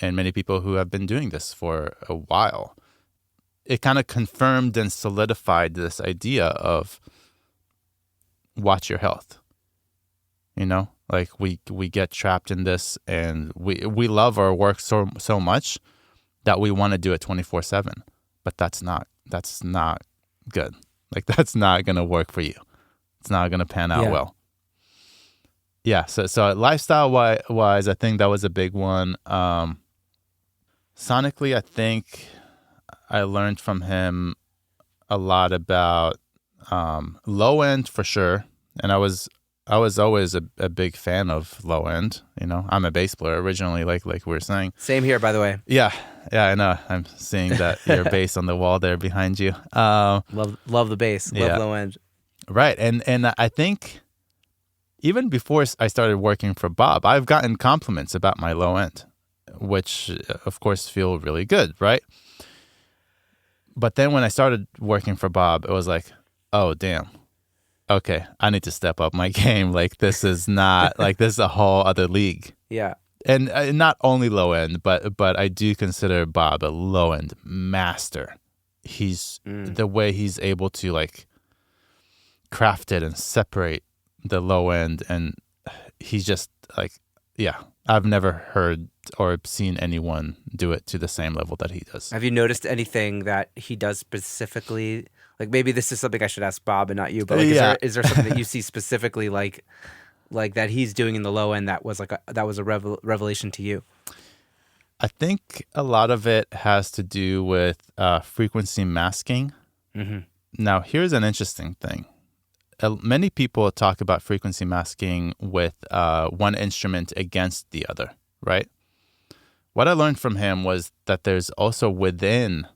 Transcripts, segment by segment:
and many people who have been doing this for a while. It kind of confirmed and solidified this idea of watch your health. Like we get trapped in this, and we love our work so much that we want to do it 24/7, but that's not good. Like that's not gonna work for you. It's not gonna pan out well. Yeah. So lifestyle wise, I think that was a big one. Sonically, I think I learned from him a lot about low end for sure, and I was always a big fan of low end. I'm a bass player originally, like we were saying. Same here, by the way. Yeah, I know. I'm seeing that your bass on the wall there behind you. Love the bass. Love low end. Right, and I think even before I started working for Bob, I've gotten compliments about my low end, which of course feel really good, right? But then when I started working for Bob, it was like, oh damn. Okay, I need to step up my game. Like this is not like this is a whole other league. Yeah. And not only low end, but I do consider Bob a low end master. He's the way he's able to like craft it and separate the low end, and he's just like, yeah, I've never heard or seen anyone do it to the same level that he does. Have you noticed anything that he does specifically? Like maybe this is something I should ask Bob and not you, but like, is there something that you see specifically like that he's doing in the low end that was a revelation to you? I think a lot of it has to do with frequency masking. Mm-hmm. Now, here's an interesting thing. Many people talk about frequency masking with one instrument against the other, right? What I learned from him was that there's also within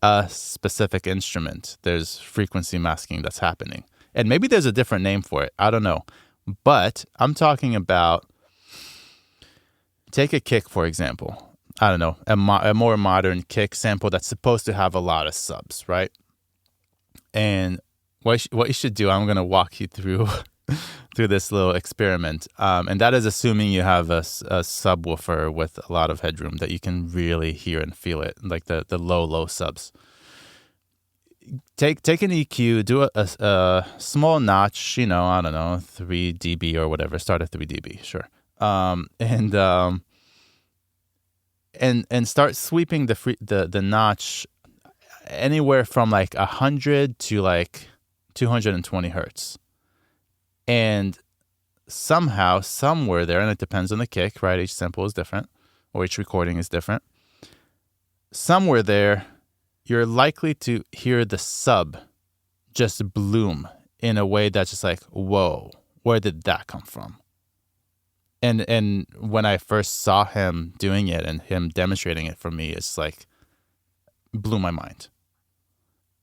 a specific instrument, there's frequency masking that's happening. And maybe there's a different name for it. I don't know. But I'm talking about, take a kick, for example. I don't know, a more modern kick sample that's supposed to have a lot of subs, right? And what you should do, I'm going to walk you through this little experiment. And that is assuming you have a subwoofer with a lot of headroom that you can really hear and feel it, like the low subs. Take an EQ, do a small notch, I don't know, 3 dB or whatever. Start at 3 dB, sure. And start sweeping the notch anywhere from like 100 to like 220 hertz. And somehow, somewhere there, and it depends on the kick, right? Each sample is different, or each recording is different. Somewhere there, you're likely to hear the sub just bloom in a way that's just like, whoa, where did that come from? And when I first saw him doing it and him demonstrating it for me, it's like, blew my mind.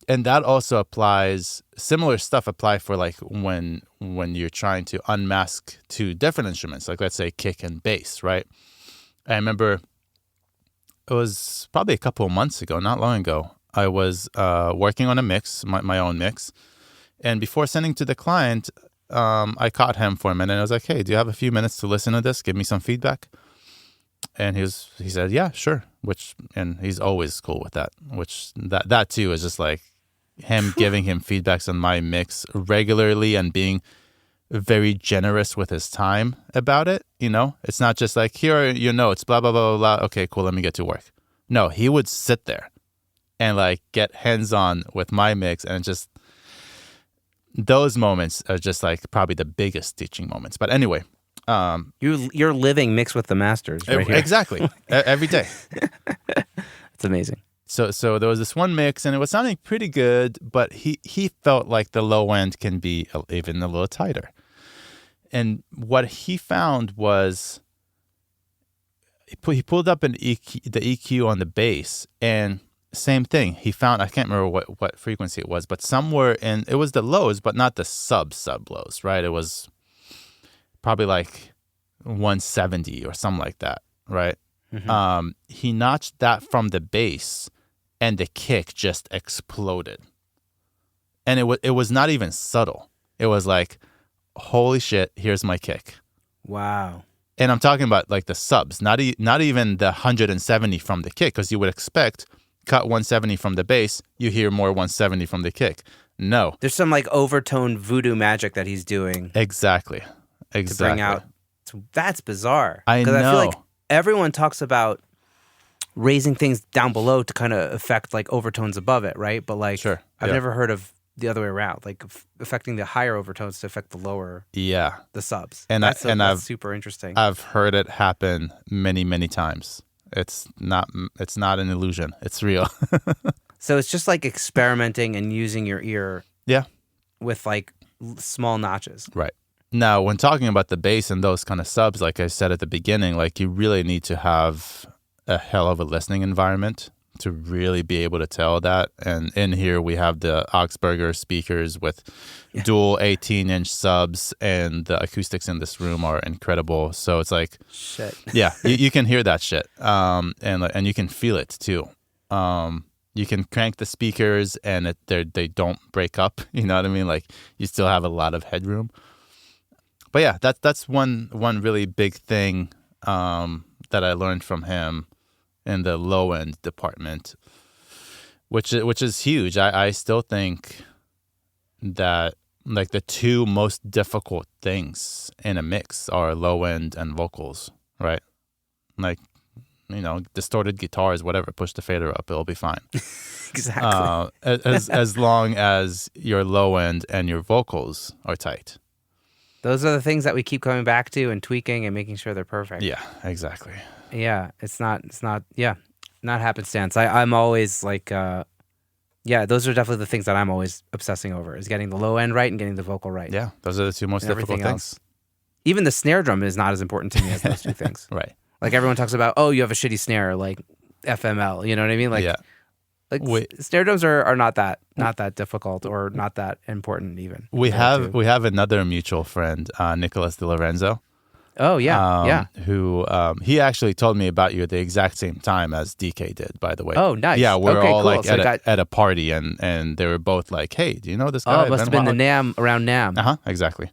And that also applies, similar stuff apply for like when you're trying to unmask two different instruments, like let's say kick and bass, right? I remember it was probably a couple of months ago, not long ago, I was working on a mix, my own mix. And before sending to the client, I caught him for a minute. And I was like, hey, do you have a few minutes to listen to this? Give me some feedback. And he said, yeah, sure. And he's always cool with that, which that too is just like him giving him feedbacks on my mix regularly and being very generous with his time about it. It's not just like, here are your notes, blah, blah, blah, blah, blah. Okay, cool. Let me get to work. No, he would sit there and like get hands-on with my mix, and just those moments are just like probably the biggest teaching moments. But anyway, you're living Mix with the Masters right here. Exactly. Every day. It's amazing. So there was this one mix, and it was sounding pretty good, but he felt like the low end can be even a little tighter. And what he found was he pulled up the EQ on the bass, and same thing. He found, I can't remember what frequency it was, but somewhere it was the lows, but not the sub lows, right? It was probably like 170 or something like that, right? Mm-hmm. He notched that from the bass, and the kick just exploded. And it was not even subtle. It was like, holy shit, here's my kick. Wow. And I'm talking about like the subs, not even the 170 from the kick, because you would expect cut 170 from the bass, you hear more 170 from the kick. No. There's some like overtone voodoo magic that he's doing. Exactly. To bring out. That's bizarre. I know. Because I feel like everyone talks about raising things down below to kind of affect like overtones above it, right? But like, sure. I've never heard of the other way around, like affecting the higher overtones to affect the lower, the subs. And that's super interesting. I've heard it happen many, many times. It's not an illusion. It's real. So it's just like experimenting and using your ear. Yeah. With like small notches. Right. Now, when talking about the bass and those kind of subs, like I said at the beginning, like you really need to have a hell of a listening environment to really be able to tell that. And in here we have the Augsburger speakers with dual 18-inch subs, and the acoustics in this room are incredible. So it's like, shit. Yeah, you can hear that shit, and you can feel it too. You can crank the speakers and they don't break up. You know what I mean? Like you still have a lot of headroom. But yeah, that's one really big thing that I learned from him in the low end department, which is huge. I still think that like the two most difficult things in a mix are low end and vocals, right? Like, distorted guitars, whatever, push the fader up, it'll be fine. Exactly. As long as your low end and your vocals are tight. Those are the things that we keep coming back to and tweaking and making sure they're perfect. Yeah, exactly. Yeah, it's not happenstance. I'm always like, those are definitely the things that I'm always obsessing over, is getting the low end right and getting the vocal right. Yeah, those are the two most difficult things. Even the snare drum is not as important to me as those two things. Right. Like everyone talks about, oh, you have a shitty snare, like FML, you know what I mean? Like, snare drums are not that difficult or not that important even. We have another mutual friend, Nicholas Di Lorenzo. Oh yeah, Who he actually told me about you at the exact same time as DK did, by the way. Oh, nice. Yeah, we're all cool. like at a party, and they were both like, "Hey, do you know this guy?" Oh, it must have been the NAMM, around NAMM. Exactly.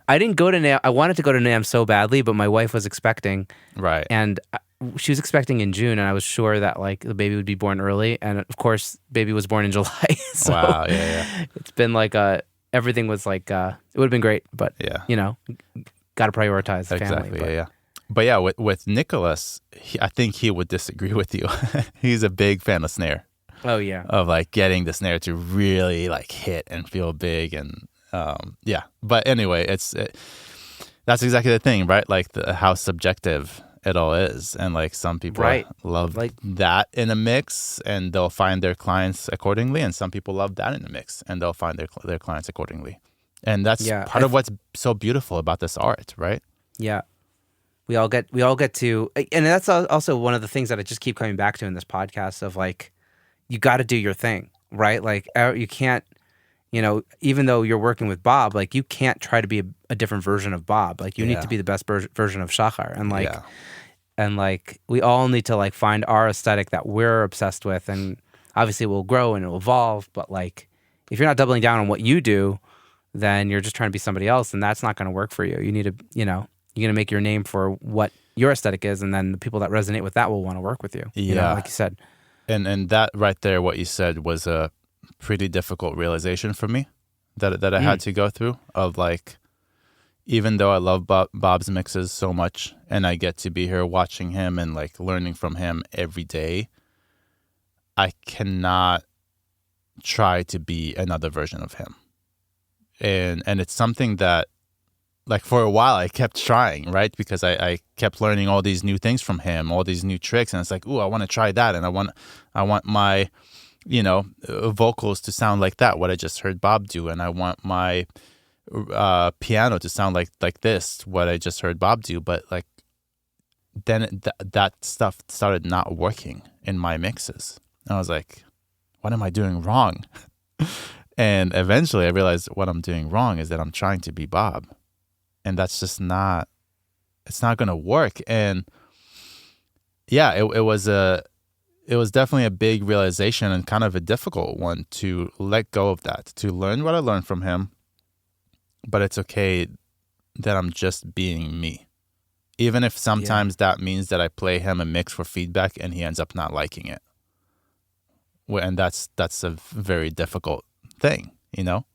I didn't go to NAMM. I wanted to go to NAMM so badly, but my wife was expecting. Right. And she was expecting in June, and I was sure that like the baby would be born early, and of course, baby was born in July. So wow. Yeah. It's been like everything was like it would have been great, but got to prioritize the family. Exactly. Yeah. But yeah, with Nicholas, I think he would disagree with you. He's a big fan of snare. Oh yeah. Of like getting the snare to really like hit and feel big, and But anyway, that's exactly the thing, right? Like how subjective it all is, and like some people love like that in a mix, and they'll find their clients accordingly, and some people love that in a mix, and they'll find their clients accordingly. And that's part of what's so beautiful about this art, right? Yeah. We all get to, and that's also one of the things that I just keep coming back to in this podcast of like, you got to do your thing, right? Like you can't, even though you're working with Bob, like you can't try to be a different version of Bob. Like you need to be the best version of Shachar. And like, we all need to like find our aesthetic that we're obsessed with. And obviously it will grow and it will evolve. But like, if you're not doubling down on what you do, then you're just trying to be somebody else, and that's not going to work for you. You need to, you're going to make your name for what your aesthetic is, and then the people that resonate with that will want to work with you. Like you said. And that right there, what you said was a pretty difficult realization for me that I had to go through, of like, even though I love Bob's mixes so much, and I get to be here watching him and like learning from him every day, I cannot try to be another version of him. And it's something that, like, for a while I kept trying, right? Because I kept learning all these new things from him, all these new tricks, and it's like, ooh, I want to try that, and I want my, vocals to sound like that, what I just heard Bob do, and I want my piano to sound like this, what I just heard Bob do. But like, then that stuff started not working in my mixes, and I was like, what am I doing wrong? And eventually I realized what I'm doing wrong is that I'm trying to be Bob. And that's just it's not going to work. And yeah, it was definitely a big realization, and kind of a difficult one to let go of that, to learn what I learned from him. But it's okay that I'm just being me, even if Yeah. sometimes that means that I play him a mix for feedback and he ends up not liking it. And that's a very difficult thing, you know?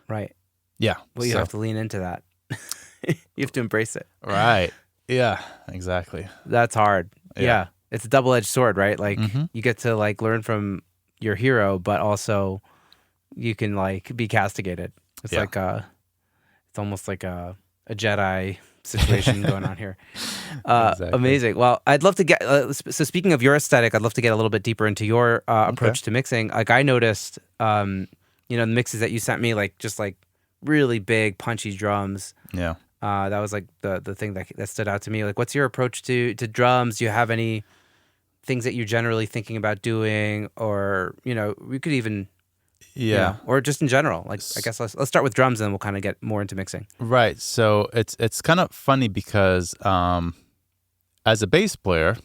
Right. Yeah. Well, you have to lean into that. You have to embrace it. Right. Yeah, exactly. That's hard. Yeah. It's a double-edged sword, right? Like Mm-hmm. you get to like learn from your hero, but also you can like be castigated. It's Yeah. like it's almost like a Jedi situation going on here. Exactly. Amazing. Well, I'd love to get so speaking of your aesthetic, I'd love to get a little bit deeper into your Okay. approach to mixing. Like I noticed, the mixes that you sent me, like just like really big punchy drums. Yeah. That was like the thing that stood out to me. Like, what's your approach to drums? Do you have any things that you're generally thinking about doing, or we could even Yeah. or just in general? Like, I guess let's start with drums, and then we'll kind of get more into mixing. Right. So it's kind of funny because as a bass player,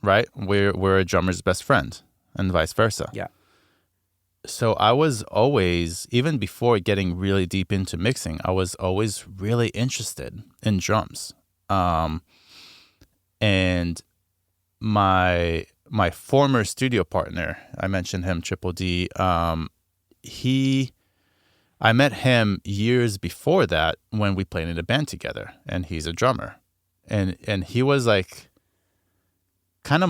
right, we're a drummer's best friend, and vice versa. Yeah. So I was always, even before getting really deep into mixing, I was always really interested in drums. And my former studio partner, I mentioned him, Triple D. I met him years before that when we played in a band together, and he's a drummer, and he was like kind of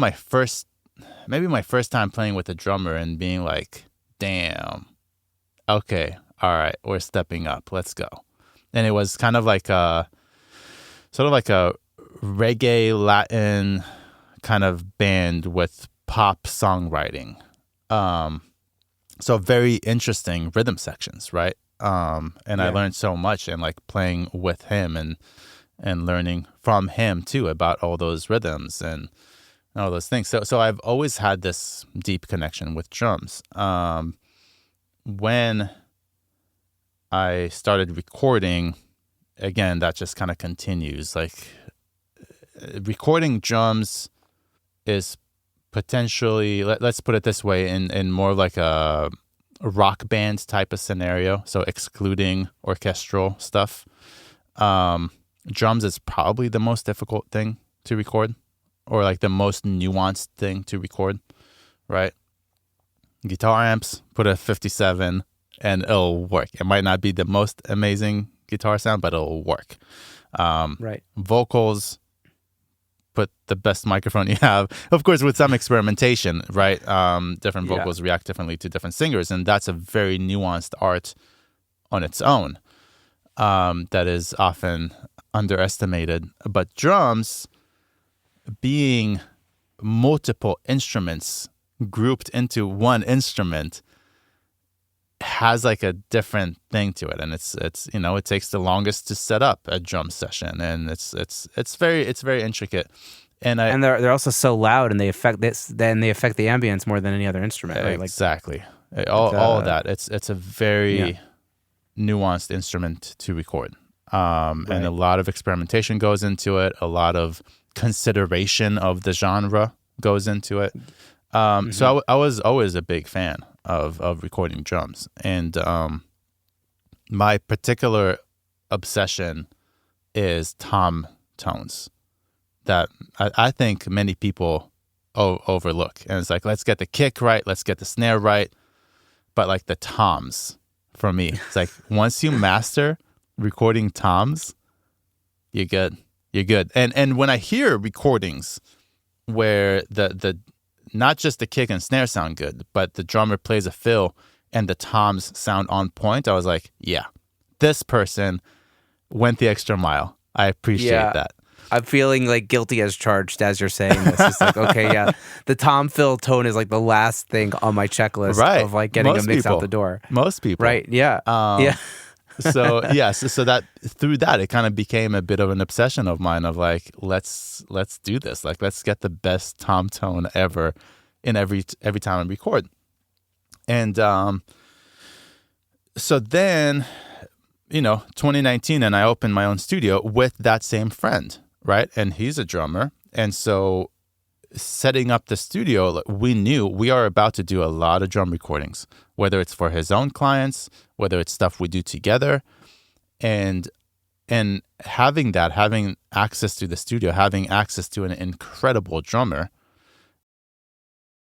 maybe my first time playing with a drummer and being like, damn, okay, all right, we're stepping up, let's go. And it was kind of like a reggae Latin kind of band with pop songwriting. So very interesting rhythm sections, right? And I learned so much, and like playing with him and learning from him too about all those rhythms and all those things. So I've always had this deep connection with drums. When I started recording, again, that just kind of continues. Like recording drums is potentially, let's put it this way, in more of like a rock band type of scenario. So excluding orchestral stuff. Drums is probably the most difficult thing to record, or like the most nuanced thing to record, right? Guitar amps, put a 57 and it'll work. It might not be the most amazing guitar sound, but it'll work. Right. Vocals, put the best microphone you have, of course, with some experimentation, right? Different vocals react differently to different singers, and that's a very nuanced art on its own that is often underestimated. But drums, being multiple instruments grouped into one instrument, has like a different thing to it, and it's it takes the longest to set up a drum session, and it's very intricate, and they're also so loud, and they affect the ambience more than any other instrument, right? Exactly. All of that. It's a very nuanced instrument to record, and a lot of experimentation goes into it. A lot of consideration of the genre goes into it. So I was always a big fan of recording drums, and my particular obsession is tom tones that I think many people overlook. And it's like, let's get the kick right, let's get the snare right, but like the toms, for me, it's like once you master recording toms, you're good. And when I hear recordings where the not just the kick and snare sound good, but the drummer plays a fill and the toms sound on point, I was like, yeah, this person went the extra mile. I appreciate that. I'm feeling like guilty as charged as you're saying this. It's like, okay, the tom fill tone is like the last thing on my checklist of like getting a mix out the door. Most people. Right, yeah. So that through that, it kind of became a bit of an obsession of mine of like, let's do this. Like, let's get the best tom tone ever in every time I record. And so then, 2019, and I opened my own studio with that same friend, right? And he's a drummer. And so setting up the studio, we knew we are about to do a lot of drum recordings, whether it's for his own clients, whether it's stuff we do together. And And having access to the studio, having access to an incredible drummer,